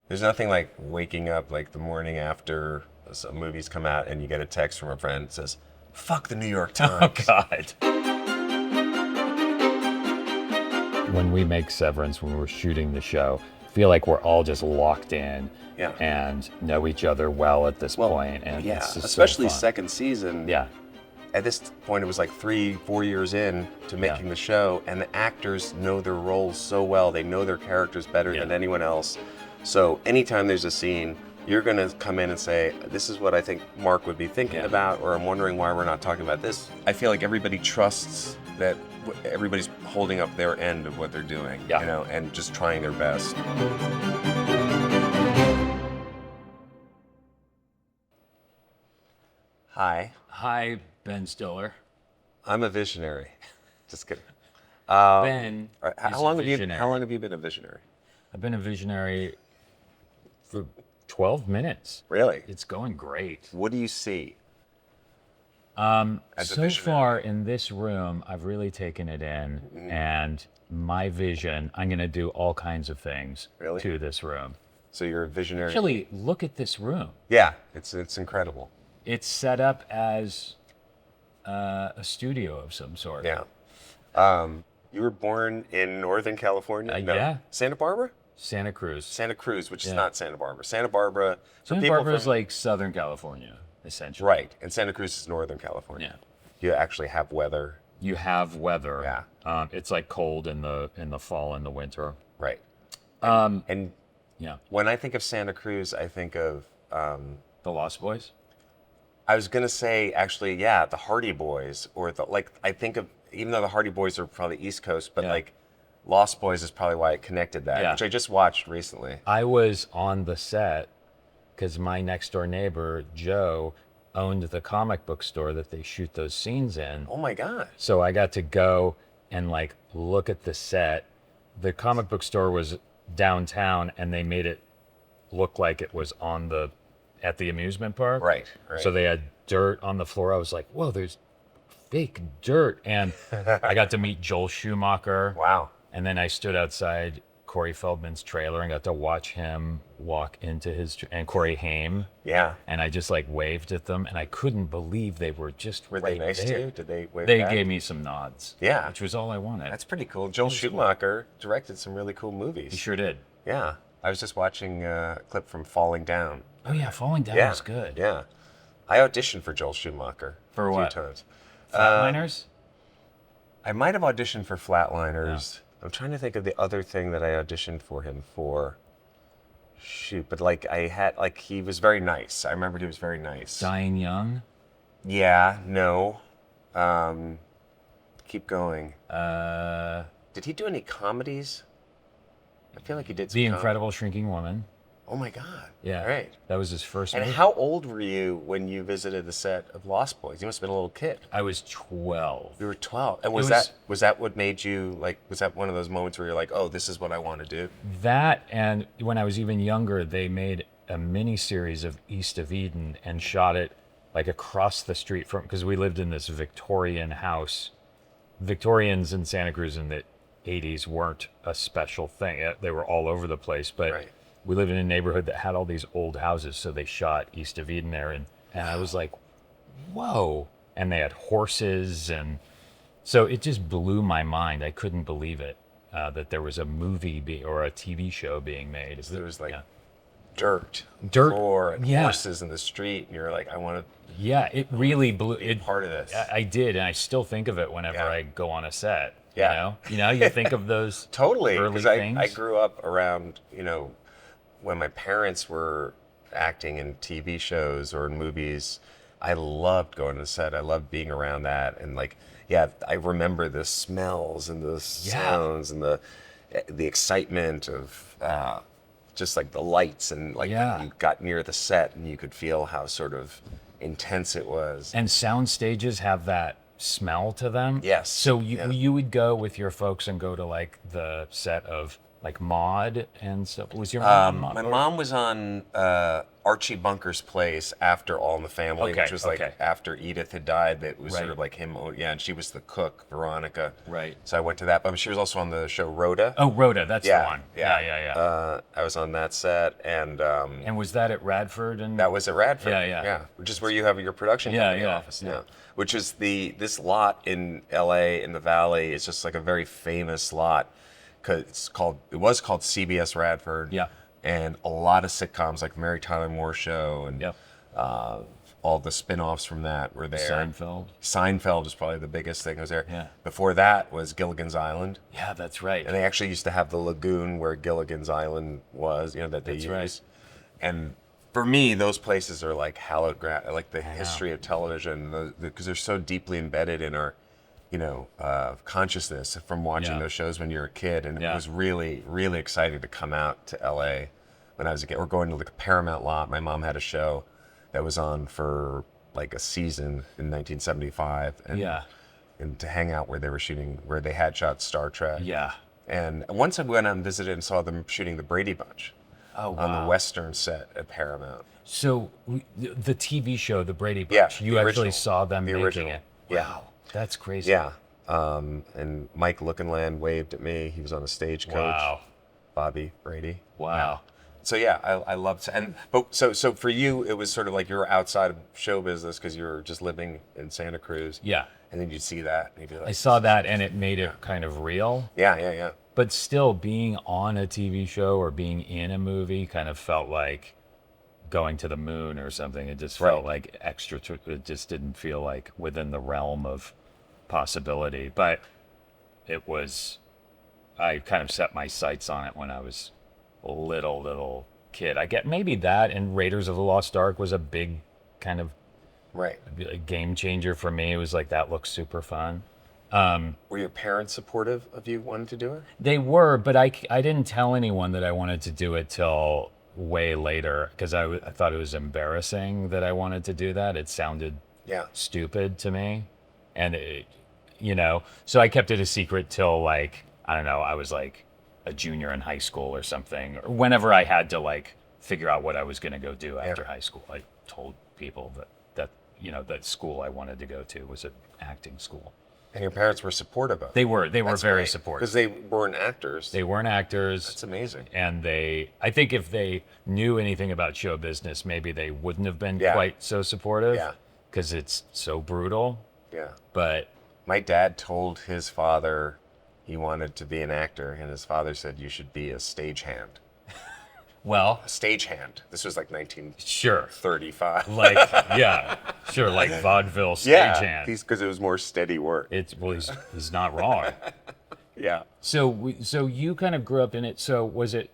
There's nothing like waking up like the morning after some movies come out and you get a text from a friend that says, "Fuck the New York Oh Times." God. When we make Severance, when we're shooting the show, I feel like we're all just locked in Yeah. and know each other well at this point, and Yeah, it's just especially so fun. second season. Yeah, At this point, it was like 3-4 years in to making the show, and the actors know their roles so well. They know their characters better than anyone else. So anytime there's a scene, you're going to come in and say, "This is what I think Mark would be thinking about," or "I'm wondering why we're not talking about this." I feel like everybody trusts that everybody's holding up their end of what they're doing, Yeah. you know, and just trying their best. Hi, Hi, Ben Stiller. I'm a visionary. Just kidding. Ben All right, is How long a have you? visionary. How long have you been a visionary? I've been a visionary for 12 minutes. Really? It's going great. What do you see? As a So visionary? far in this room, I've really taken it in, and my vision, I'm going to do all kinds of things Really? to this room. So you're a visionary. Actually, look at this room. Yeah, it's incredible. It's set up as a studio of some sort. Yeah. You were born in Northern California? No. Yeah. Santa Barbara? Santa Cruz. Santa Cruz, which is Yeah. not Santa Barbara. Santa Barbara. For Santa people Barbara is from- like Southern California, essentially. right, and Santa Cruz is Northern California. Yeah. You actually have weather. You have weather. Yeah. It's like cold in the fall and the winter. Right. And Yeah. when I think of Santa Cruz, I think of The Lost Boys. I was gonna say actually, yeah, the Hardy Boys, or I think of, even though the Hardy Boys are probably East Coast, but Yeah. like Lost Boys is probably why it connected that, Yeah. which I just watched recently. I was on the set because my next door neighbor, Joe, owned the comic book store that they shoot those scenes in. Oh my God. So I got to go and like look at the set. The comic book store was downtown and they made it look like it was at the amusement park. Right. So they had dirt on the floor. I was like, whoa, there's fake dirt. And I got to meet Joel Schumacher. Wow. And then I stood outside Corey Feldman's trailer and got to watch him walk into and Corey Haim. Yeah. And I just like waved at them, and I couldn't believe they were just Were right they nice there. to you? Did they wave They back? gave me some nods. Yeah. Which was all I wanted. That's pretty cool. Joel Schumacher directed some really cool movies. He sure did. Yeah. I was just watching a clip from Falling Down. Oh yeah, Falling Down Yeah. was good. Yeah. I auditioned for Joel Schumacher For a what? few times. Flatliners? I might have auditioned for Flatliners. I'm trying to think of the other thing that I auditioned for him for. Shoot, but he was very nice. I remembered he was very nice. Dying Young? Yeah, no. Keep going. Uh, Did he do any comedies? I feel like he did some The Incredible Shrinking Woman. Oh my God. Yeah. All right. That was his first And movie. how old were you when you visited the set of Lost Boys? You must have been a little kid. I was 12. You were 12. And was- was that what made you, like, was that one of those moments where you're like, oh, this is what I want to do? That, and when I was even younger, they made a mini series of East of Eden and shot it like across the street from, because we lived in this Victorian house. Victorians in Santa Cruz in the 80s weren't a special thing. They were all over the place, but Right. we lived in a neighborhood that had all these old houses, so they shot East of Eden there, and I was like, whoa. And they had horses, and so it just blew my mind. I couldn't believe it, that there was a movie or a TV show being made. There was like Yeah. dirt, Dirt, floor, and yeah. horses in the street, and you're like, I want to Yeah, it really blew be it. part of this. I did, and I still think of it whenever Yeah. I go on a set. Yeah. You know, you think of those Totally, early because things. I grew up around, when my parents were acting in TV shows or in movies. I loved going to the set. I loved being around that, and I remember the smells and the sounds and the excitement of just like the lights and you got near the set and you could feel how sort of intense it was. And sound stages have that smell to them. Yes. So Yeah. you would go with your folks and go to like the set of like Maude and stuff. Was your mom? My mom was on Archie Bunker's Place after All in the Family, Okay, which was like okay. after Edith had died. That was sort Right. of like him. Yeah, and she was the cook, Veronica. Right. So I went to that. But she was also on the show Rhoda. Oh, Rhoda, that's the Yeah, one. yeah, Yeah. I was on that set, and And was that at Radford? And that was at Radford. Yeah. Which is where you have your production Yeah, company yeah, office yeah. now. Which is this lot in L.A. in the Valley. It's just like a very famous lot. Cause it was called CBS Radford. Yeah. And a lot of sitcoms like Mary Tyler Moore Show and Yep. all the spin-offs from that were there. Seinfeld. Seinfeld was probably the biggest thing that was there. Yeah. Before that was Gilligan's Island. Yeah, that's right. And they actually used to have the lagoon where Gilligan's Island was, that they That's used. right. And for me, those places are like hallowed ground, like the history of television, because they're so deeply embedded in our, consciousness from watching Yeah. those shows when you're a kid. And Yeah. it was really, really exciting to come out to LA when I was a kid. Or going to like a Paramount lot. My mom had a show that was on for like a season in 1975. And, Yeah. and to hang out where they were shooting, where they had shot Star Trek. Yeah. And once I went out and visited and saw them shooting the Brady Bunch Oh, wow. on the Western set at Paramount. So the TV show, The Brady Bunch, Yeah, you the actually original. saw them The making original. it. Yeah. Wow, that's crazy. Yeah. And Mike Lookinland waved at me. He was on a stagecoach. Wow. Bobby Brady. Wow. So yeah, I loved so for you it was sort of like you were outside of show business because you were just living in Santa Cruz. Yeah. And then you'd see that and you'd be like, I saw that and it made it kind of real. yeah. But still, being on a TV show or being in a movie kind of felt like going to the moon or something. It just felt Right. like extra. It just didn't feel like within the realm of possibility. But it was. I kind of set my sights on it when I was a little kid. I get maybe that and Raiders of the Lost Ark was a big kind of Right. a game changer for me. It was like that looks super fun. Were your parents supportive of you wanting to do it? They were, but I didn't tell anyone that I wanted to do it till way later because I thought it was embarrassing that I wanted to do that. It sounded Yeah. stupid to me. And, so I kept it a secret till like, I don't know, I was like a junior in high school or something. Or whenever I had to like figure out what I was going to go do after high school, I told people that that school I wanted to go to was an acting school. And your parents were supportive of it. They were very Because supportive. they weren't actors. They weren't actors. That's amazing. And I think if they knew anything about show business, maybe they wouldn't have been Yeah. quite so supportive. Yeah. Because it's so brutal. Yeah. But My dad told his father he wanted to be an actor, and his father said, you should be a stagehand. well, A stagehand. This was like 1935. sure. Like yeah, sure. Like vaudeville yeah, stagehand. because it was more steady work. He's not wrong. Yeah. So you kind of grew up in it. So was it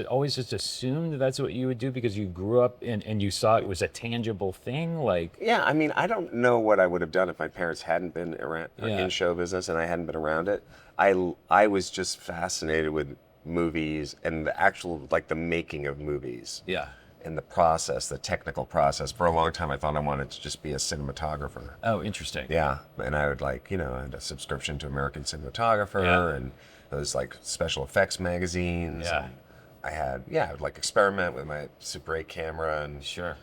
always just assumed that that's what you would do because you grew up and you saw it was a tangible thing? Like Yeah, I mean, I don't know what I would have done if my parents hadn't been around Yeah. in show business and I hadn't been around it. I was just fascinated with movies and the actual, like the making of movies. yeah. And the process, the technical process. For a long time, I thought I wanted to just be a cinematographer. Oh, interesting. Yeah, and I would I had a subscription to American Cinematographer Yeah. and those like special effects magazines. Yeah. And I would like experiment with my Super 8 camera and Sure.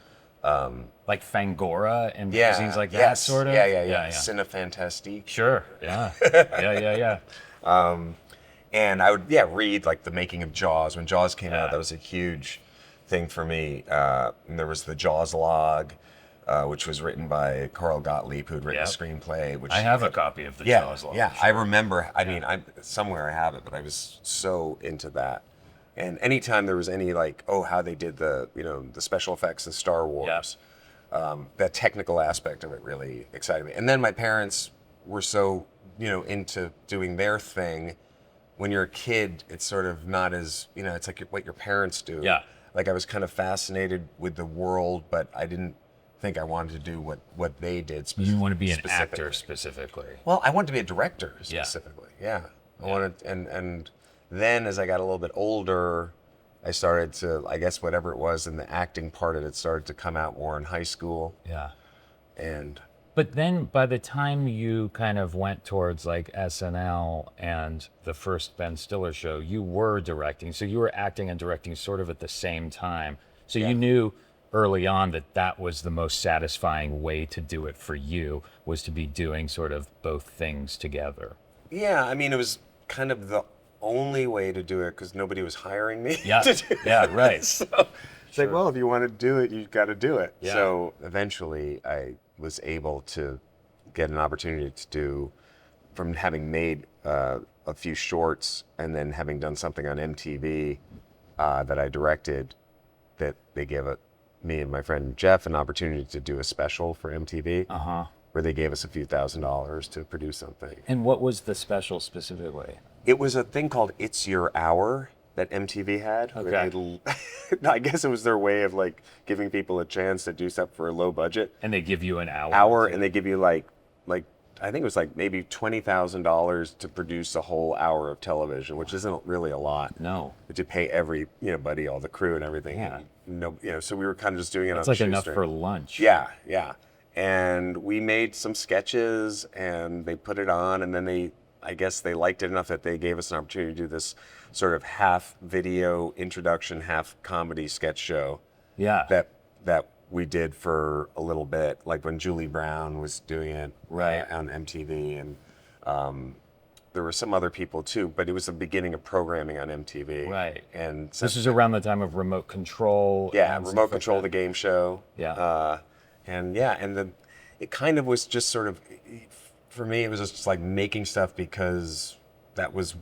Like Fangora and magazines like that yes, sort of? Yeah. Cinefantastique. Sure. Yeah. Yeah. And I would read like the making of Jaws. When Jaws came out, Yeah. that was a huge thing for me. And there was the Jaws log, which was written by Carl Gottlieb, who'd written Yep. a screenplay. Which I have a copy of the yeah, Jaws log. yeah. I remember. I mean, somewhere I have it, but I was so into that. And anytime there was any how they did the the special effects in Star Wars, that technical aspect of it really excited me. And then my parents were so into doing their thing. When you're a kid, it's sort of not as it's like what your parents do. Yeah. Like I was kind of fascinated with the world, but I didn't think I wanted to do what they did. You didn't want to be an specifically. actor specifically. Well, I wanted to be a director Yeah. specifically. Yeah. I wanted, and then as I got a little bit older, I started to, I guess whatever it was in the acting part of it started to come out more in high school. Yeah. And But then by the time you kind of went towards like SNL and the first Ben Stiller show, you were directing. So you were acting and directing sort of at the same time. So Yeah. you knew early on that that was the most satisfying way to do it for you, was to be doing sort of both things together. Yeah, I mean, it was kind of the only way to do it because nobody was hiring me Yeah. to do Yeah, it. right. So it's Sure. like, well, if you want to do it, you've got to do it. Yeah. So eventually I was able to get an opportunity to do, from having made a few shorts and then having done something on MTV that I directed, that they gave me and my friend Jeff an opportunity to do a special for MTV. Uh-huh. Where they gave us a few $1,000s to produce something. And what was the special specifically? It was a thing called It's Your Hour that MTV had. where Okay. I guess it was their way of like giving people a chance to do stuff for a low budget. And they give you an hour. And they give you like I think it was like maybe $20,000 to produce a whole hour of television, which isn't really a lot. No. But to pay every buddy, all the crew and everything. Yeah. And so we were kind of just doing it It's on like enough shoestring. for lunch. Yeah, yeah. And we made some sketches and they put it on, and then I guess they liked it enough that they gave us an opportunity to do this sort of half video introduction, half comedy sketch show Yeah. that we did for a little bit, like when Julie Brown was doing it Right. on MTV, and there were some other people too, but it was the beginning of programming on MTV. Right. And This is around the time of Remote Control. yeah, and stuff Remote like Control, that. the game show. Yeah. It kind of was just sort of, for me, it was just like making stuff because that was,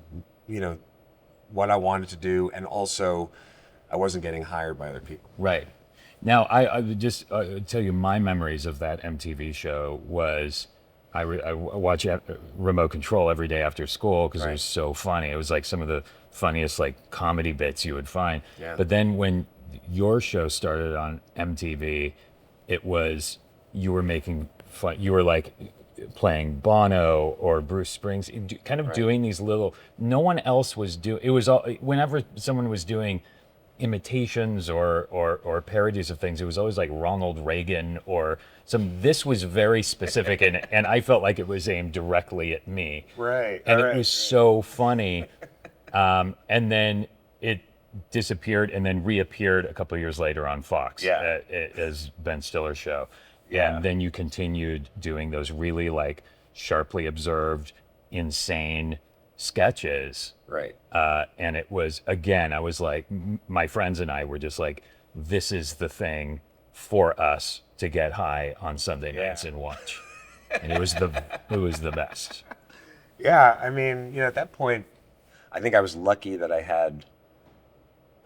what I wanted to do, and also I wasn't getting hired by other people. Right. Now, I would just tell you my memories of that MTV show was I watch Remote Control every day after school because it Right. was so funny. It was like some of the funniest like comedy bits you would find. Yeah. But then when your show started on MTV, it was you were making fun. You were like playing Bono or Bruce Springsteen, kind of doing these little. No one else was doing. It was all whenever someone was doing imitations or parodies of things, it was always like Ronald Reagan or some. This was very specific, and I felt like it was aimed directly at me. Right. And all it right. was so funny. And then it disappeared and then reappeared a couple of years later on Fox Yeah. as Ben Stiller's show. Yeah. And then you continued doing those really like sharply observed, insane sketches. Right. And it was, again, I was like, my friends and I were just like, this is the thing for us to get high on Sunday nights and watch. And it was the best. Yeah, I mean, at that point, I think I was lucky that I had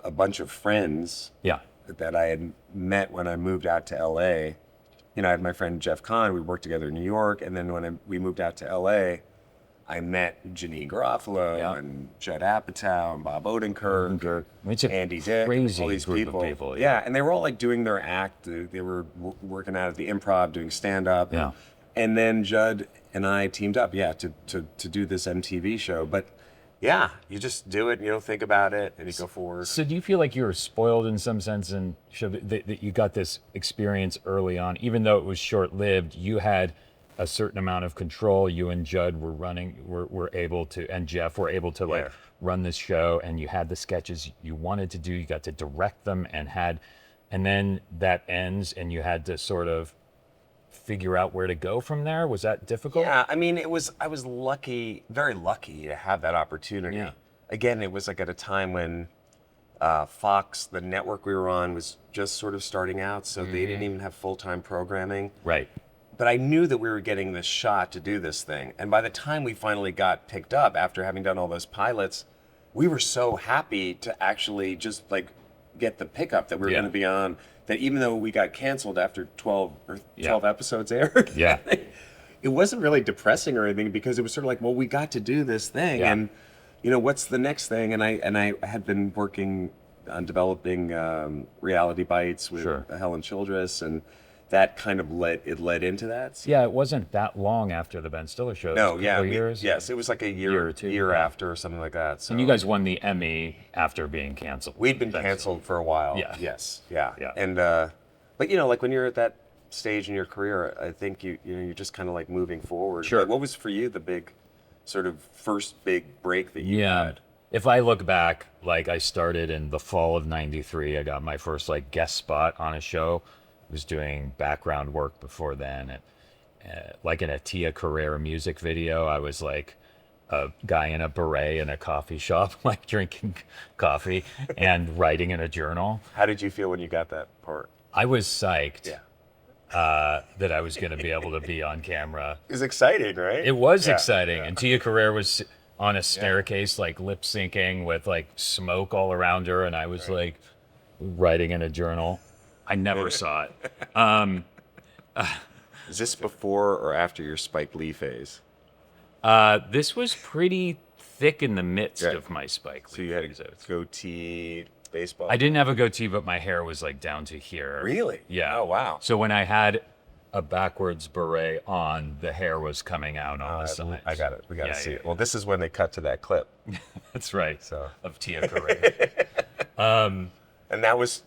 a bunch of friends Yeah. that I had met when I moved out to LA. I had my friend Jeff Kahn. We worked together in New York, and then when we moved out to LA, I met Janine Garofalo Yeah. and Judd Apatow and Bob Odenkirk, It's a Andy Dick, crazy all these group people. of people. Yeah, and they were all like doing their act. They were working out at the Improv, doing stand up. Yeah. And then Judd and I teamed up, to do this MTV show. But yeah, you just do it and you don't think about it and you go forward. So do you feel like you were spoiled in some sense and that you got this experience early on, even though it was short-lived? You had a certain amount of control. You and Judd were able to, and Jeff were able to like Yeah. run this show, and you had the sketches you wanted to do. You got to direct them, and then that ends, and you had to sort of figure out where to go from there. Was that difficult? Yeah, I mean, I was lucky, very lucky to have that opportunity. Yeah. Again, it was like at a time when Fox, the network we were on, was just sort of starting out, so they didn't even have full-time programming. Right. But I knew that we were getting this shot to do this thing. And by the time we finally got picked up, after having done all those pilots, we were so happy to actually just like get the pickup that we were Yeah. going to be on, that even though we got canceled after 12 Yeah. episodes aired, Yeah. it wasn't really depressing or anything, because it was sort of like, well, we got to do this thing. Yeah. And, what's the next thing? And I had been working on developing Reality Bites with Sure. Helen Childress, and that kind of led into that. So, Yeah, it wasn't that long after the Ben Stiller show. It no, was a yeah, couple years. yes, it was like a Year or two, yeah. after or something like that. So And you guys won the Emmy after being canceled. we'd been That's- canceled for a while. Yeah. Yes. Yeah. Yeah. And but like when you're at that stage in your career, I think you're just kind of like moving forward. Sure. Like, what was for you the big, sort of first big break that you Yeah. had? If I look back, like I started in the fall of '93. I got my first like guest spot on a show. I was doing background work before then. And, like in a Tia Carrere music video, I was like a guy in a beret in a coffee shop, like drinking coffee and writing in a journal. How did you feel when you got that part? I was psyched Yeah. that I was going to be able to be on camera. It was exciting, right? It was Yeah, exciting. yeah. And Tia Carrere was on a staircase, like lip syncing with like smoke all around her. And I was like writing in a journal. I never saw it. Is this before or after your Spike Lee phase? This was pretty thick in the midst Right. of my Spike So Lee you had episodes. a goatee, baseball. I didn't have a goatee, but my hair was like down to here. Really? Yeah. Oh, wow. So when I had a backwards beret on, the hair was coming out on the sides. I got it. We got to Yeah, see yeah, it. Well, this is when they cut to that clip. That's right. So. Of Tia Carrere. And that was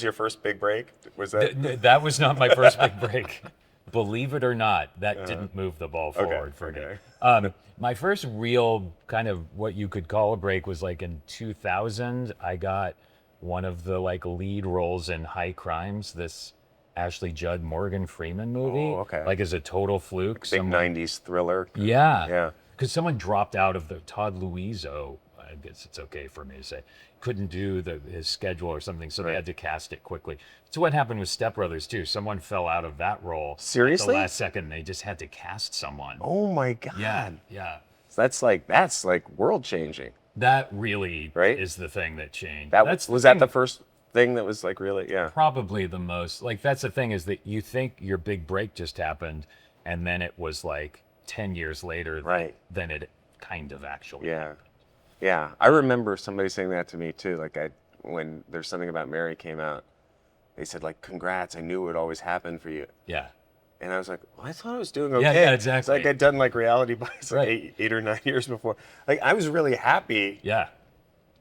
your first big break? Was that? That was not my first big break. Believe it or not, that didn't move the ball forward for me. okay. My first real kind of what you could call a break was like in 2000. I got one of the like lead roles in High Crimes, this Ashley Judd Morgan Freeman movie. Oh, okay. Like as a total fluke. Big 90s thriller. Yeah. Yeah. Because someone dropped out of the Todd Luizzo, I guess it's okay for me to say, couldn't do his schedule or something, so they had to cast it quickly. So what happened with Step Brothers too? Someone fell out of that role. Seriously? At the last second, they just had to cast someone. Oh my God. Yeah, yeah. So that's like world changing. That really Right? is the thing that changed. Was the that thing- the first thing that was like really, yeah. probably the most, like that's the thing, is that you think your big break just happened, and then it was like 10 years later Right. than it kind of actually Yeah. Yeah. I remember somebody saying that to me too. Like when There's Something About Mary came out, they said like, congrats, I knew it would always happen for you. Yeah. And I was like, well, I thought I was doing okay. Yeah, exactly. It's like I'd done like reality bites like Right. eight or 9 years before. Like I was really happy Yeah.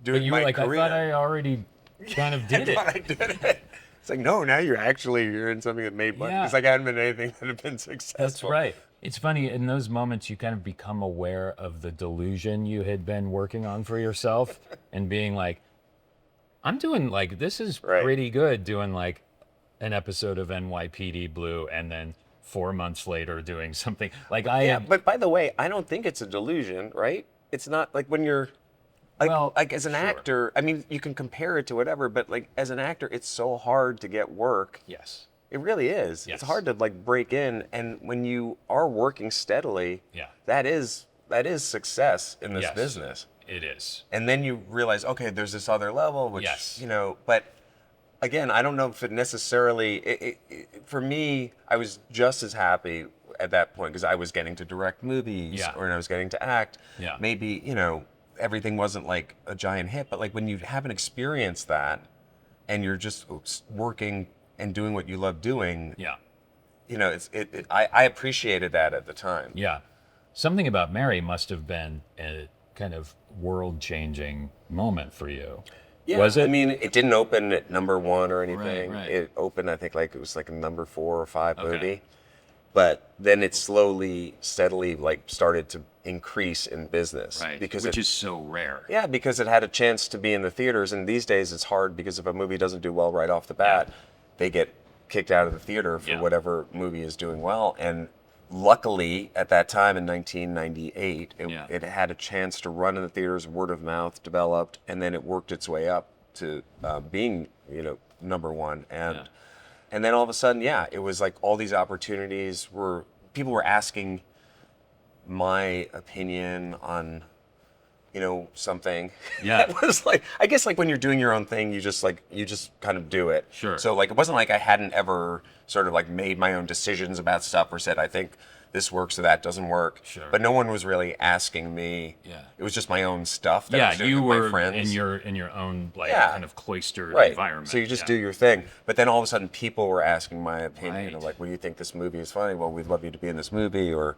doing But you my were like, career. I thought I already kind of did I it. thought I did it. It's like, no, now you're in something that made money. Yeah. It's like I hadn't been in anything that had been successful. That's right. It's funny, in those moments, you kind of become aware of the delusion you had been working on for yourself and being like, I'm doing like, this is Right. pretty good, doing like an episode of NYPD Blue and then 4 months later doing something like Yeah, but by the way, I don't think it's a delusion, right? It's not like when you're like as an sure. actor, I mean, you can compare it to whatever, but like as an actor, it's so hard to get work. Yes. It really is. Yes. It's hard to like break in, and when you are working steadily, Yeah. that is success in this Yes. business. It is. And then you realize, okay, there's this other level, which Yes. but again, I don't know if it necessarily. For me, I was just as happy at that point because I was getting to direct movies, Yeah. or I was getting to act. Yeah. Maybe everything wasn't like a giant hit, but like when you haven't experienced that, and you're just working and doing what you love doing, Yeah. I appreciated that at the time. Yeah. Something About Mary must have been a kind of world-changing moment for you. Yeah, Was it? I mean, it didn't open at number one or anything. right. It opened, I think, like it was like a number 4 or 5 Okay. movie. But then it slowly, steadily, like started to increase in business. Because Which is so rare. yeah, because it had a chance to be in the theaters. And these days it's hard because if a movie doesn't do well right off the bat, they get kicked out of the theater for Yeah. whatever movie is doing well. And luckily, at that time in 1998, it had a chance to run in the theaters, word of mouth developed, and then it worked its way up to being, number one. And then all of a sudden, it was like all these opportunities people were asking my opinion on, something. Yeah. It was like, I guess like when you're doing your own thing, you just kind of do it. Sure. So like, it wasn't like I hadn't ever sort of like made my own decisions about stuff or said, I think this works or that doesn't work. Sure. But no one was really asking me. Yeah. It was just my own stuff that I was doing you with were my friends. in your own like Yeah. kind of cloistered Right. environment. So you just Yeah. do your thing. But then all of a sudden people were asking my opinion of Right. like, what do you think this movie is funny? Well, we'd love you to be in this movie. Or,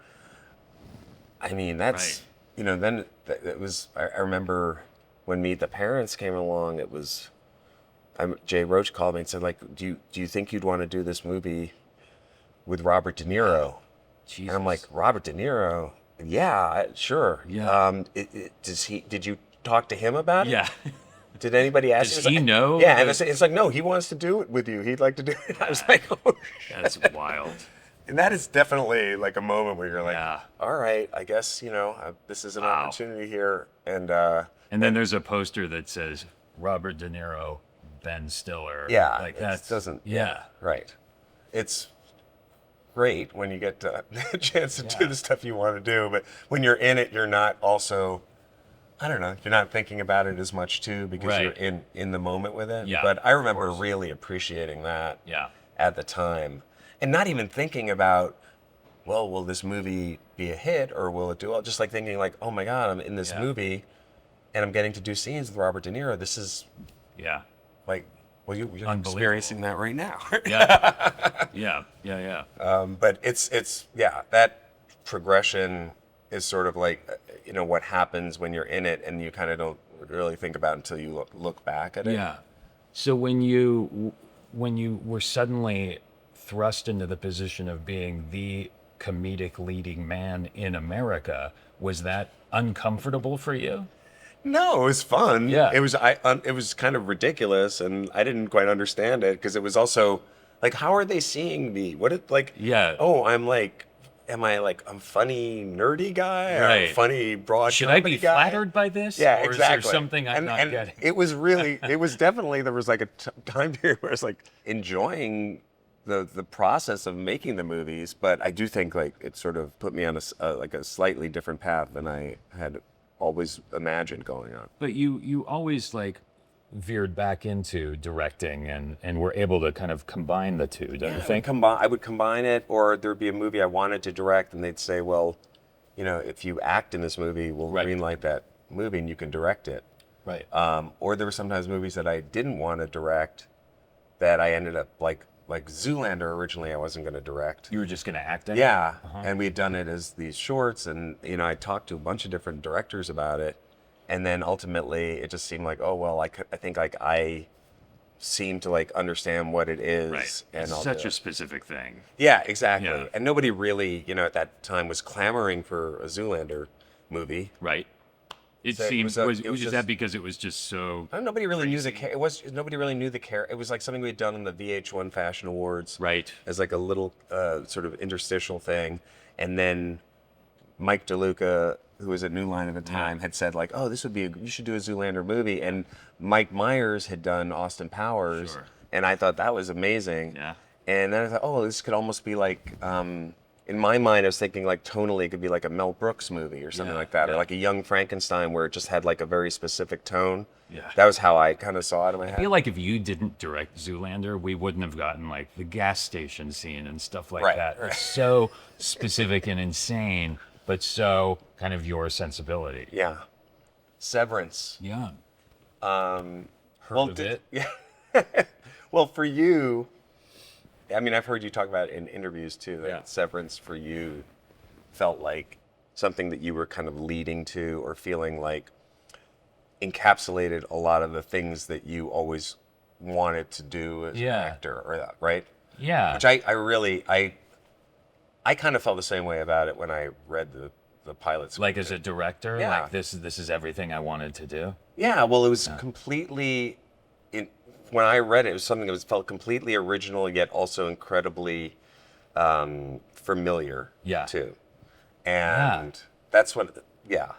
I mean, that's, then it was, I remember when Meet the Parents came along, it was, Jay Roach called me and said like, do you think you'd want to do this movie with Robert De Niro. Jesus. And I'm like, Robert De Niro? Yeah, sure. Yeah. Did you talk to him about it? Yeah. Did anybody ask Does you? he know? Yeah, and it's like, no, he wants to do it with you. He'd like to do it. I was like, oh, shit. That's wild. And that is definitely like a moment where you're like, Yeah. all right, I guess, this is an Wow. opportunity here. And And then there's a poster that says Robert De Niro, Ben Stiller. yeah, Like it that doesn't. Yeah. Right. It's great when you get a chance to do the stuff you want to do. But when you're in it, you're not also, I don't know, you're not thinking about it as much too because Right. you're in the moment with it. Yeah, But I of remember course. really appreciating that Yeah. at the time. And not even thinking about, well, will this movie be a hit or will it do well? Just like thinking like, oh my God, I'm in this Yeah. movie and I'm getting to do scenes with Robert De Niro. This is Yeah. like, well, you're Unbelievable. experiencing that right now. Yeah. Yeah. Yeah. Yeah. But it's that progression is sort of like, what happens when you're in it and you kind of don't really think about it until you look back at it. Yeah. So when you were suddenly thrust into the position of being the comedic leading man in America, was that uncomfortable for you? No, it was fun. Yeah. It was kind of ridiculous, and I didn't quite understand it because it was also like, how are they seeing me? What it like? Yeah. Oh, am I like a funny nerdy guy or a Right. funny broad? Should I comedy be guy? flattered by this? Yeah, or exactly. Is there something I'm not and getting? it was really, it was definitely, there was like a time period where I was like enjoying the process of making the movies, but I do think like it sort of put me on like a slightly different path than I had always imagined going on. But you always like veered back into directing and were able to kind of combine the two, don't you think? I would combine it, or there'd be a movie I wanted to direct, and they'd say, well, if you act in this movie, we'll Right. greenlight that movie and you can direct it. Right. Or there were sometimes movies that I didn't want to direct that I ended up like Zoolander originally I wasn't going to direct. You were just going to act in it? Yeah, and we'd done it as these shorts, and I talked to a bunch of different directors about it, and then ultimately it just seemed like, oh well, I think like I seem to like understand what it is, Right. and It's I'll such do a it. specific thing. Yeah, exactly. Yeah. And nobody really, at that time was clamoring for a Zoolander movie. Right. It So it seemed was was just- that because it was just so Nobody really knew nobody really knew the character. It was like something we'd done on the VH1 Fashion Awards. right. As like a little sort of interstitial thing. And then Mike DeLuca, who was at New Line at the time, had said like, oh, you should do a Zoolander movie. And Mike Myers had done Austin Powers. Sure. And I thought that was amazing. Yeah. And then I thought, oh, this could almost be like, in my mind, I was thinking like tonally, it could be like a Mel Brooks movie or something Yeah, like that. Or yeah. like a Young Frankenstein where it just had like a very specific tone. Yeah. That was how I kind of saw it in my I head. feel like if you didn't direct Zoolander, we wouldn't have gotten like the gas station scene and stuff like Right, that. right. It's so specific and insane, but so kind of your sensibility. Yeah. Severance. Yeah. Heard Well, of it? Yeah. Well, for you, I mean, I've heard you talk about it in interviews too, that Yeah. Severance for you felt like something that you were kind of leading to or feeling like encapsulated a lot of the things that you always wanted to do as an Yeah. actor, or that, right? Yeah. Which I really, I kind of felt the same way about it when I read the pilot script. Like as a director, Yeah. like this is everything I wanted to do. Yeah, well, it was completely. When I read it, it was something that felt completely original, yet also incredibly familiar. Yeah. Too, and that's what. Yeah,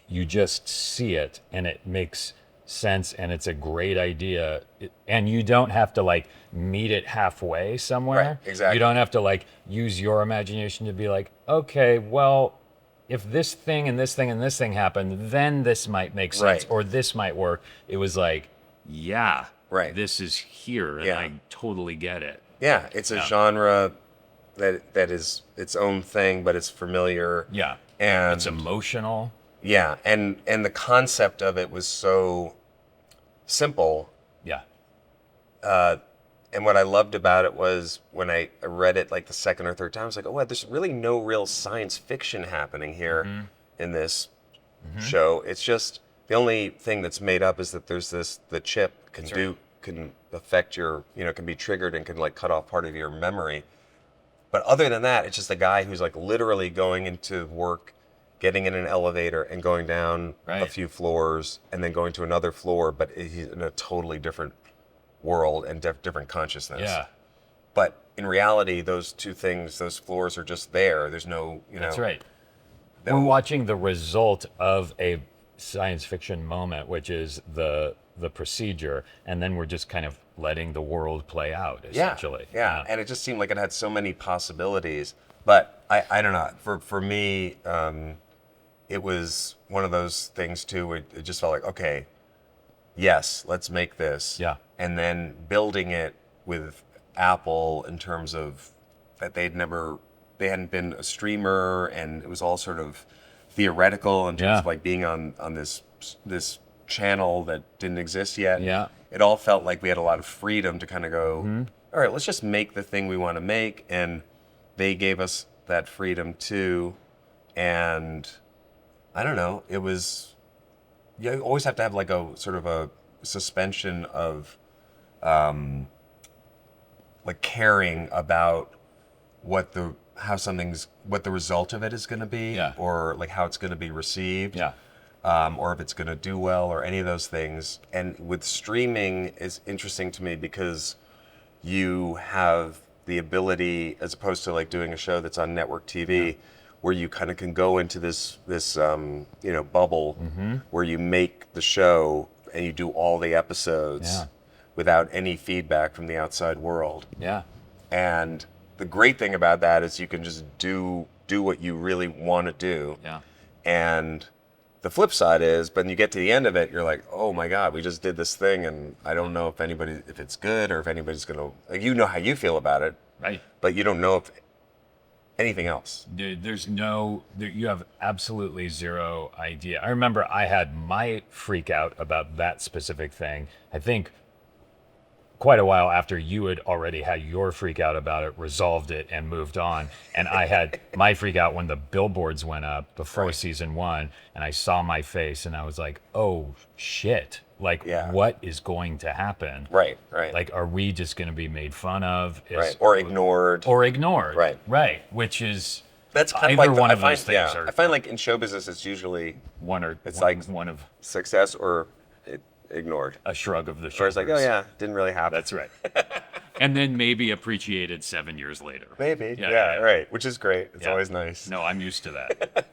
You just see it and it makes sense and it's a great idea. And you don't have to like meet it halfway somewhere. Right, exactly. You don't have to like use your imagination to be like, okay, well, if this thing and this thing and this thing happened, then this might make sense, Right. or this might work. It was like, yeah, Right. this is here, and Yeah. I totally get it. yeah. It's a Yeah. genre that is its own thing, but it's familiar. Yeah, and it's emotional. yeah, and the concept of it was so simple. Yeah, And what I loved about it was when I read it like the second or third time, I was like, oh, wow, there's really no real science fiction happening here in this show. It's just the only thing that's made up is that there's the chip can affect your, can be triggered and can like cut off part of your memory. But other than that, it's just a guy who's like literally going into work, getting in an elevator and going down a Right. few floors and then going to another floor, but he's in a totally different world and different consciousness. Yeah. But in reality, those two things, those floors are just there. There's no, That's right. no- We're watching the result of a science fiction moment, which is the procedure, and then we're just kind of letting the world play out, essentially. Yeah. And it just seemed like it had so many possibilities. But I don't know. For me, it was one of those things too. Where it just felt like, okay, yes, let's make this. Yeah. And then building it with Apple in terms of that they hadn't been a streamer, and it was all sort of theoretical in terms Yeah. of like being on this channel that didn't exist yet. Yeah. It all felt like we had a lot of freedom to kind of go, all right, let's just make the thing we want to make, and they gave us that freedom too. And I don't know, it was, you always have to have like a sort of a suspension of like caring about what the result of it is going to be, Yeah. or like how it's going to be received, Yeah. or if it's going to do well, or any of those things. And with streaming is interesting to me because you have the ability, as opposed to like doing a show that's on network TV, where you kind of can go into this bubble where you make the show and you do all the episodes Yeah. without any feedback from the outside world. Yeah. And the great thing about that is you can just do what you really want to do. Yeah. And the flip side is, when you get to the end of it, you're like, oh my God, we just did this thing, and I don't know if it's good, or if anybody's gonna, like, you know how you feel about it, Right. but you don't know if anything else. You have absolutely zero idea. I remember I had my freak out about that specific thing, I think quite a while after you had already had your freak out about it, resolved it, and moved on. And I had my freak out when the billboards went up before Right. season 1, and I saw my face and I was like, oh shit. Like, Yeah. what is going to happen? Right. Like, are we just going to be made fun of? Right. Or ignored. Or ignored. Right. Which is That's kind of either like one I of find, those things. yeah, Are I find like in show business, it's usually it's like one of success or ignored. a shrug of the Or shoulders. it's like, oh yeah, didn't really happen. That's right. And then maybe appreciated 7 years later. Maybe. Yeah, Yeah, yeah. right. Which is great. It's Yeah. always nice. No, I'm used to that.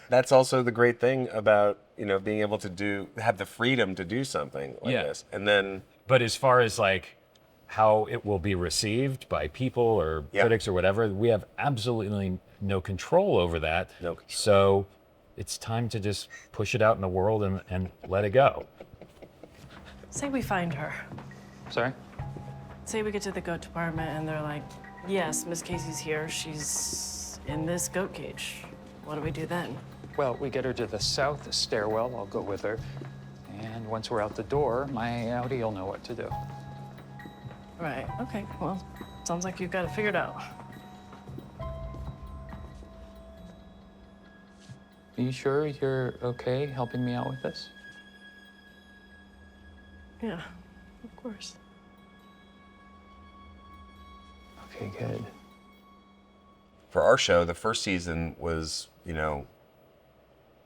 That's also the great thing about, being able to have the freedom to do something like Yeah. this. And then, But as far as like how it will be received by people or Yeah. critics or whatever, we have absolutely no control over that. No control. So it's time to just push it out in the world and let it go. Say we find her. Sorry? Say we get to the goat department and they're like, yes, Miss Casey's here. She's in this goat cage. What do we do then? Well, we get her to the south stairwell. I'll go with her. And once we're out the door, my Audi will know what to do. Right, okay, well, sounds like you've got it figured out. Are you sure you're okay helping me out with this? Yeah, of course. Okay, good. for our show, the first season was,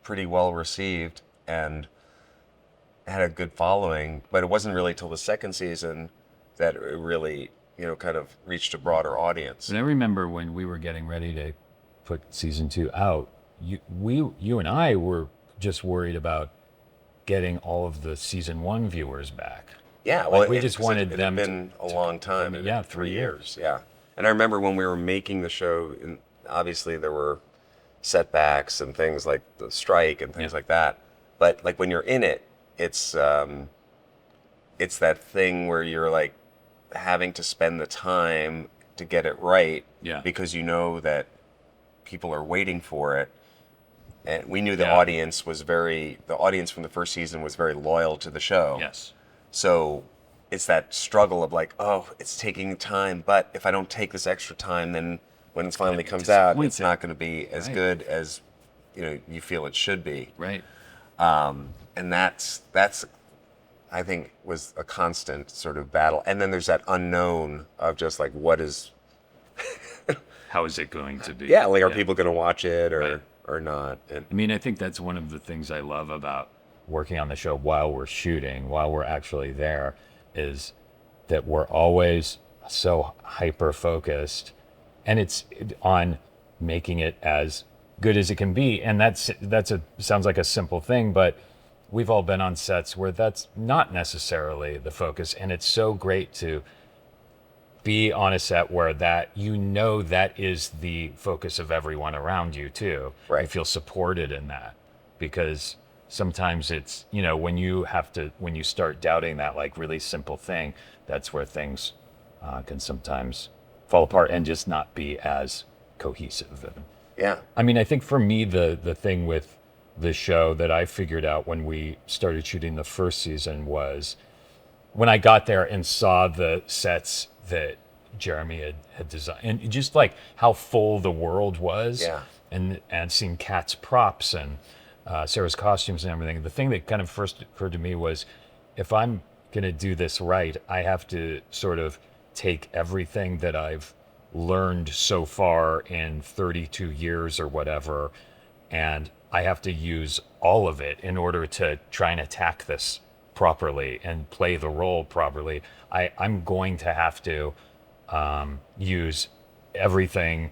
pretty well received and had a good following, but it wasn't really till the second season that it really, kind of reached a broader audience. But I remember when we were getting ready to put season 2 out, you and I were just worried about getting all of the season 1 viewers back. Yeah, well, we just wanted it them had been a long time. yeah, 3 years. Yeah, and I remember when we were making the show, and obviously there were setbacks and things like the strike and things Yeah. like that. But like when you're in it, it's that thing where you're like having to spend the time to get it right, Yeah. because you know that people are waiting for it. And we knew the Yeah. audience from the first season was very loyal to the show. Yes. So it's that struggle of like, oh, it's taking time, but if I don't take this extra time, then when it finally be comes out, it's disappointing. not going to be as Right. good as you feel it should be. Right. And that's I think was a constant sort of battle. And then there's that unknown of just like what is how is it going to be? Yeah, like are people going to watch it Right. or not? And I mean, I think that's one of the things I love about working on the show while we're shooting, while we're actually there, is that we're always so hyper focused, and it's on making it as good as it can be. And that's a sounds like a simple thing, but we've all been on sets where that's not necessarily the focus, and it's so great to be on a set where that that is the focus of everyone around you too. Right. You feel supported in that, because sometimes it's when you start doubting that like really simple thing, that's where things can sometimes fall apart and just not be as cohesive. And yeah, I mean, I think for me the thing with the show that I figured out when we started shooting the first season was when I got there and saw the sets that Jeremy had designed, and just like how full the world was, Yeah. and seeing Kat's props and Sarah's costumes and everything. The thing that kind of first occurred to me was, if I'm gonna do this right, I have to sort of take everything that I've learned so far in 32 years or whatever, and I have to use all of it in order to try and attack this properly and play the role properly. I'm going to have to use everything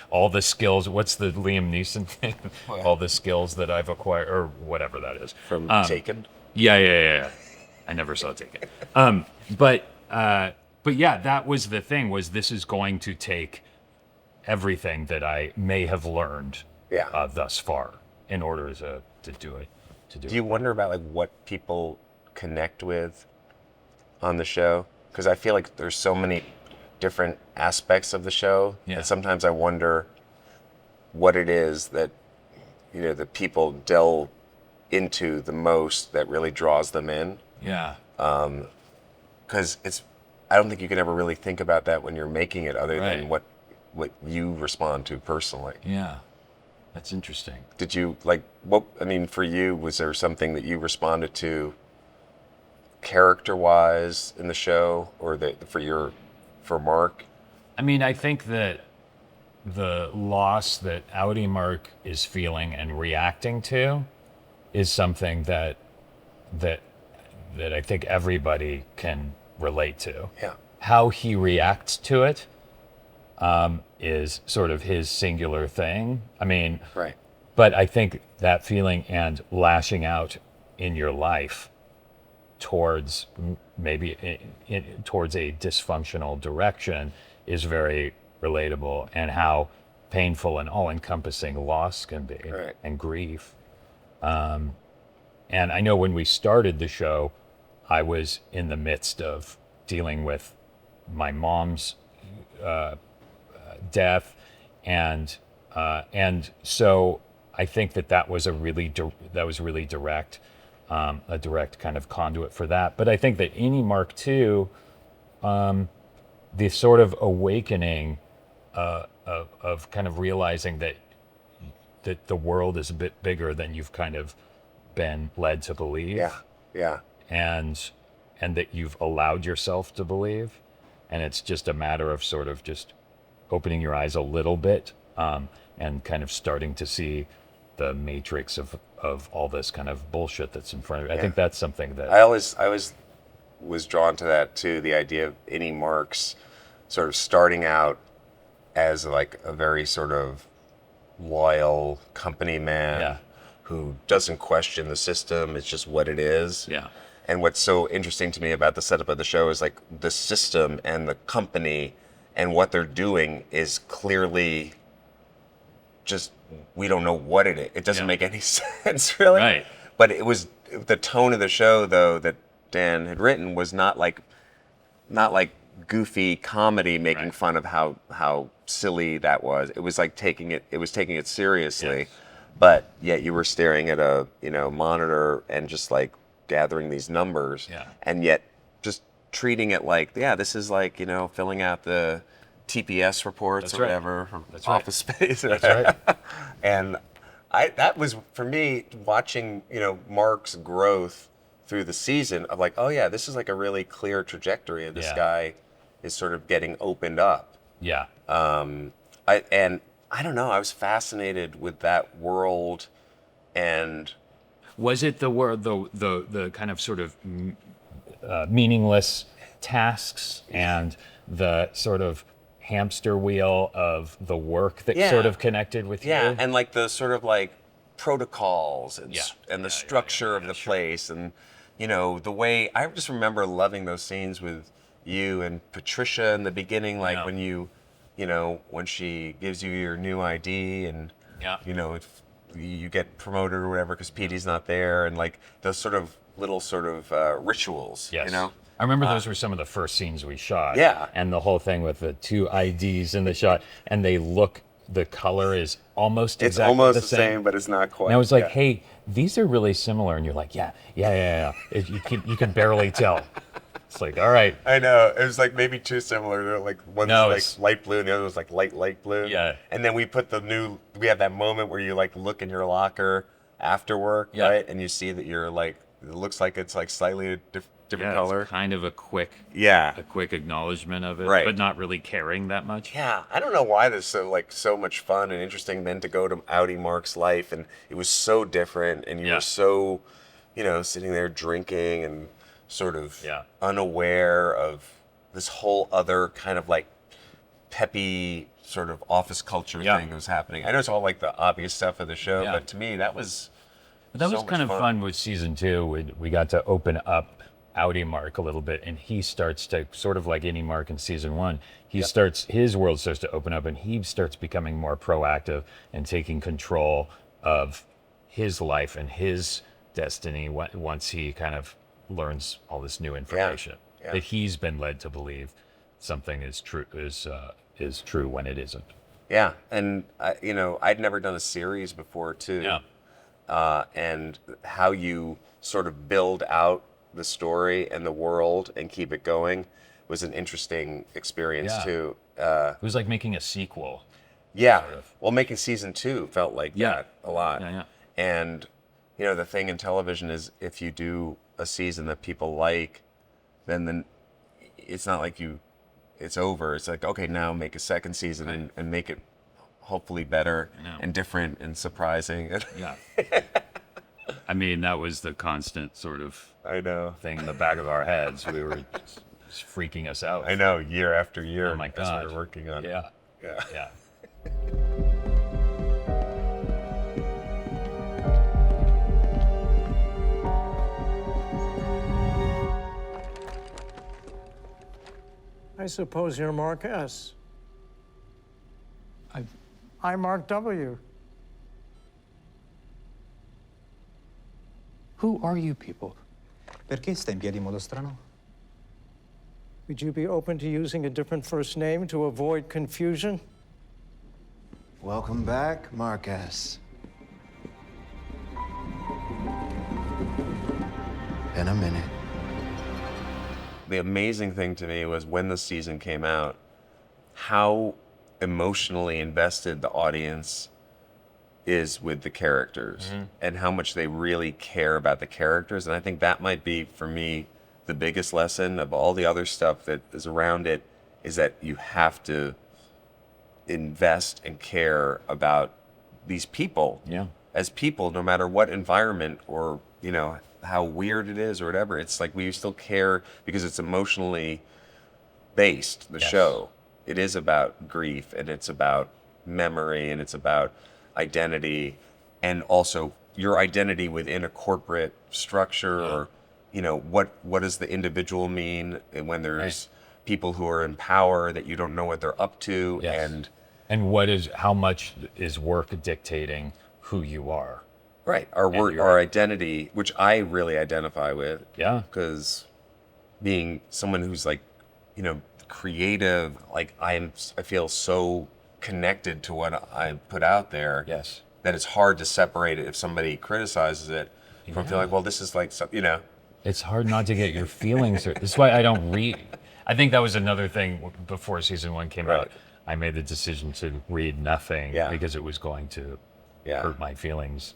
all the skills. What's the Liam Neeson thing? All the skills that I've acquired, or whatever that is. from Taken. Yeah. I never saw Taken. But yeah, that was the thing. Was this is going to take everything that I may have learned Yeah. thus far in order to do it. Do you wonder about like what people connect with on the show? Because I feel like there's so many different aspects of the show, Yeah. and sometimes I wonder what it is that the people delve into the most that really draws them in. Yeah. Because I don't think you can ever really think about that when you're making it, other Right. than what you respond to personally. Yeah. That's interesting. Did you for you, was there something that you responded to character-wise in the show, or for Mark? I mean, I think that the loss that Audi Mark is feeling and reacting to is something that I think everybody can relate to. Yeah. How he reacts to it is sort of his singular thing. I mean, Right. but I think that feeling and lashing out in your life towards towards a dysfunctional direction is very relatable, and how painful and all-encompassing loss can be, Right. and grief. And I know when we started the show, I was in the midst of dealing with my mom's death, and so I think that was really direct, a direct kind of conduit for that. But I think that any Mark II, the sort of awakening of kind of realizing that the world is a bit bigger than you've kind of been led to believe. Yeah. And that you've allowed yourself to believe, and it's just a matter of sort of just opening your eyes a little bit, and kind of starting to see the matrix of all this kind of bullshit that's in front of you. I think that's something that I always was drawn to that too, the idea of any Marks sort of starting out as like a very sort of loyal company man, Yeah. who doesn't question the system. It's just what it is. Yeah. And what's so interesting to me about the setup of the show is like the system and the company and what they're doing is clearly just, we don't know what it is. It doesn't Yeah. make any sense, really. Right. But it was the tone of the show, though, that Dan had written was not like goofy comedy making Right. fun of how silly that was. It was like taking it seriously. Yes. But yet you were staring at a monitor and just like gathering these numbers, Yeah. and yet just treating it like, this is like filling out the TPS reports That's or right. whatever from That's right. Office Space. That's right. And that was for me watching Mark's growth through the season of like, oh yeah, this is like a really clear trajectory of this Yeah. guy is sort of getting opened up. Yeah. I don't know. I was fascinated with that world, and Was it the word the kind of sort of meaningless tasks and the sort of hamster wheel of the work that Yeah. sort of connected with yeah, you? and like the sort of like protocols and Yeah. and the Yeah, structure of the place, and the way I just remember loving those scenes with you and Patricia in the beginning, like Yeah. when when she gives you your new ID, and Yeah. if you get promoted or whatever because Petey's not there, and like those sort of little sort of rituals, Yes. I remember those were some of the first scenes we shot. Yeah. And the whole thing with the two IDs in the shot, and the color is almost It's exactly almost the the same. same, but it's not quite. And I was like, yeah. hey, these are really similar. And you're like, yeah. You can barely tell. It's like, all right. I know. It was like maybe too similar. They're like one's No, like it's- light blue and the other was like light blue. Yeah. And then we have that moment where you like look in your locker after work, Yeah. right? And you see that you're like, it looks like it's like slightly a different color. It's kind of a quick Yeah. acknowledgement of it, Right. but not really caring that much. Yeah. I don't know why this is so much fun and interesting then to go to Audi Mark's life, and it was so different, and you Yeah. were so, sitting there drinking and sort of Yeah. unaware of this whole other kind of like peppy sort of office culture Yeah. thing that was happening. I know it's all like the obvious stuff of the show, Yeah. but to me that was But that so was much kind of fun with season 2. We got to open up Audi Mark a little bit, and he starts to sort of like any Mark in season 1. His world starts to open up, and he starts becoming more proactive and taking control of his life and his destiny once he kind of learns all this new information Yeah. that he's been led to believe something is true when it isn't. Yeah, and I'd never done a series before too. And how you sort of build out the story and the world and keep it going was an interesting experience Yeah. too. It was like making a sequel. Yeah. Sort of. Well, making season 2 felt like Yeah. that a lot. Yeah. And the thing in television is if you do a season that people like, then it's not like it's over. It's like, okay, now make a second season and make it hopefully better and different and surprising. Yeah. I mean, that was the constant sort of I know. thing in the back of our heads. We were just freaking us out. I know, year after year. Oh my That's what God. we're working on. Yeah. Yeah. Yeah. I suppose you're Mark S. I- I'm Mark W. Who are you people? Perché sta in piedi in modo strano? Would you be open to using a different first name to avoid confusion? Welcome back, Marcus. Been a minute. The amazing thing to me was when the season came out, how emotionally invested the audience is with the characters and how much they really care about the characters. And I think that might be, for me, the biggest lesson of all the other stuff that is around it, is that you have to invest and care about these people Yeah. as people, no matter what environment or how weird it is or whatever. It's like we still care because it's emotionally based. The Yes. show, it is about grief, and it's about memory, and it's about identity, and also your identity within a corporate structure, or what does the individual mean when there's people who are in power that you don't know what they're up to. Yes. And how much is work dictating who you are? Right. Our identity, which I really identify with. Yeah. Because being someone who's like, creative, like I feel so connected to what I put out there. Yes. That it's hard to separate it if somebody criticizes it from feeling like, well, this is like, It's hard not to get your feelings hurt. That's why I don't read. I think that was another thing before season 1 came out. Right. I made the decision to read nothing because it was going to hurt my feelings.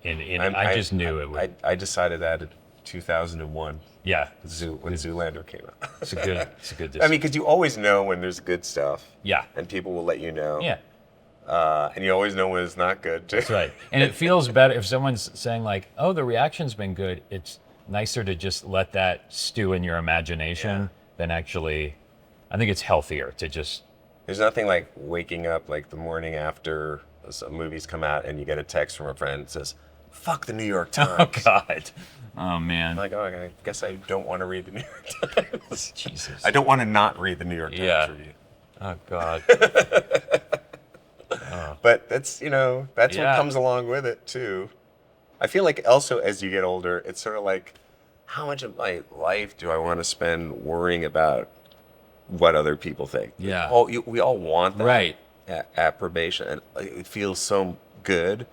And I just knew it would. I decided that 2001. Yeah, When Zoolander came out. it's a good. It's a good. I mean, because you always know when there's good stuff. Yeah. And people will let you know. Yeah. And you always know when it's not good, too. That's right. And it feels better if someone's saying like, "Oh, the reaction's been good." It's nicer to just let that stew in your imagination than actually. I think it's healthier to just. There's nothing like waking up like the morning after some movies come out and you get a text from a friend that says, "Fuck the New York Times." Oh God. Oh man. Like, oh, I guess I don't want to read the New York Times. Jesus. I don't want to not read the New York Times review. Oh God. But that's, that's what Yeah. comes along with it, too. I feel like also as you get older, it's sort of like, how much of my life do I want to spend worrying about what other people think? Yeah. We all want that Right. approbation, and it feels so good,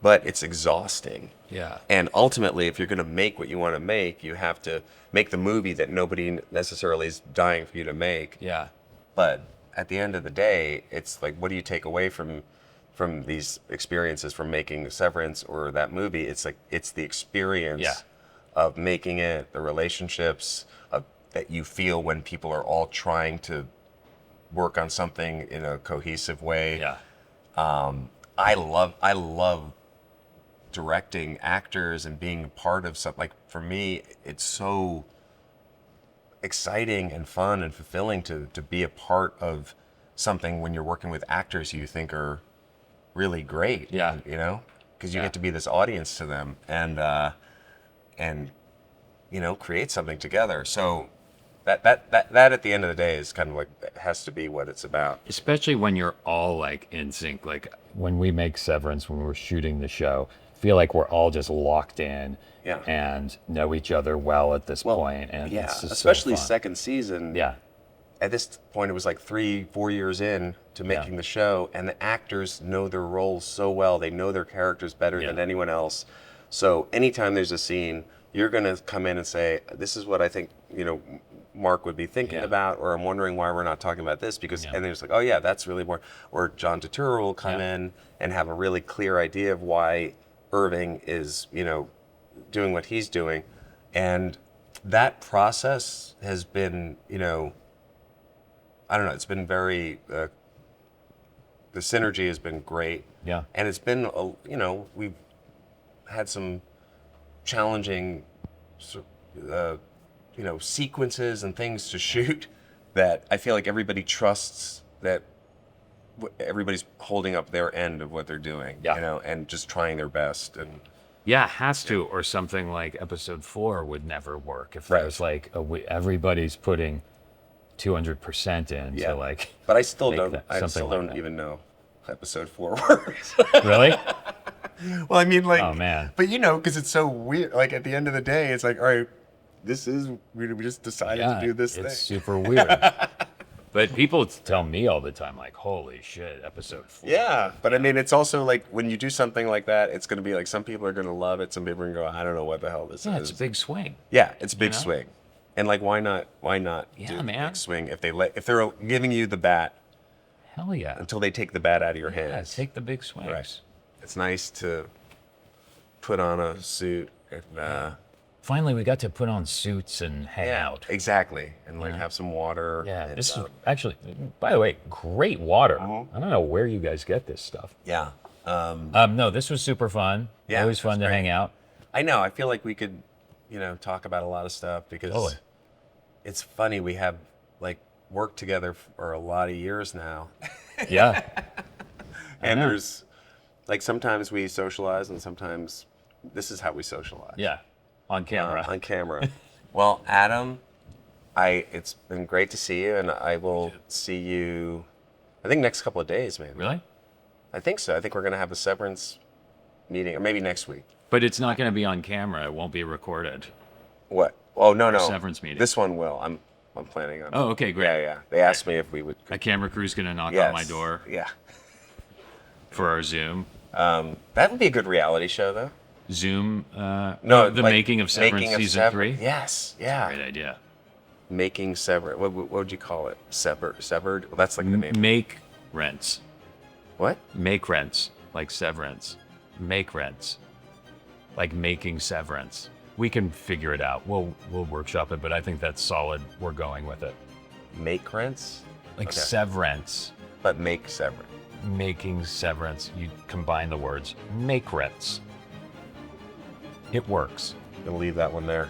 but it's exhausting. Yeah. And ultimately, if you're going to make what you want to make, you have to make the movie that nobody necessarily is dying for you to make. Yeah. But at the end of the day, it's like, what do you take away from these experiences, from making Severance or that movie? It's like, it's the experience of making it, the relationships that you feel when people are all trying to work on something in a cohesive way. Yeah. I love directing actors and being part of something. Like, for me, it's so exciting and fun and fulfilling to be a part of something when you're working with actors you think are really great. Yeah. Because you get to be this audience to them and create something together. So that at the end of the day is kind of like, has to be what it's about. Especially when you're all like in sync. Like when we make Severance, when we're shooting the show, feel like we're all just locked in and know each other well at this point. And yeah, it's just especially so fun. second season. Yeah. At this point, it was like 3-4 years in to making the show, and the actors know their roles so well. They know their characters better than anyone else. So anytime there's a scene, you're going to come in and say, "This is what I think, Mark would be thinking about," or "I'm wondering why we're not talking about this," because and then it's like, "Oh yeah, that's really more." Or John Turturro will come in and have a really clear idea of why Irving is, doing what he's doing, and that process has been, I don't know, it's been very, the synergy has been great. Yeah. And it's been, we've had some challenging, sequences and things to shoot that I feel like everybody trusts that everybody's holding up their end of what they're doing, and just trying their best. And Yeah, it has to, or something like episode 4 would never work if there's like everybody's putting 200% in to like. But I still make don't. that- I something still like don't that. even know episode 4 works. Really? Well, I mean, like, Oh, man. But because it's so weird. Like at the end of the day, it's like, all right, we just decided to do this it's thing. super weird. But people tell me all the time, like, "Holy shit, episode 4." Yeah, but I mean, it's also like when you do something like that, it's going to be like some people are going to love it, some people are going to go, "I don't know what the hell this Yeah, is." it's a big swing. Yeah, it's a big know? swing, and like, why not? Yeah, do the man. big swing if they're giving you the bat Hell yeah. until they take the bat out of your Yeah, hands. take the big swings. Right. It's nice to put on a suit and Finally, we got to put on suits and hang out. exactly, and like have some water. Yeah, and, this is actually, by the way, great water. Mm-hmm. I don't know where you guys get this stuff. yeah. No, this was super fun. Yeah, Always it fun was to great. hang out. I know. I feel like we could, talk about a lot of stuff because Totally. it's funny. We have like worked together for a lot of years now, Yeah. and there's like sometimes we socialize and sometimes this is how we socialize. Yeah. On camera. On camera. Well, Adam, it's been great to see you, and I will see you. I think next couple of days, maybe. Really? I think so. I think we're gonna have a Severance meeting, or maybe next week. But it's not going to be on camera. It won't be recorded. What? Oh no. Severance meeting. This one will. I'm planning on. Oh, okay, great. Yeah. They asked me if we would. A camera crew's going to knock Yes. on my door Yeah. for our Zoom. That would be a good reality show, though. Zoom. No, the like, making of Severance Making of season 3. Yes. Yeah. Great idea. Making Severance. What would you call it? Severed. Well, that's like the name. Make rents. What? Make rents. Like Severance. Make rents. Like making Severance. We can figure it out. We'll workshop it, but I think that's solid. We're going with it. Make rents? Like Okay. severance, But make severance. making severance. You combine the words. Make rents. It works. Gonna leave that one there.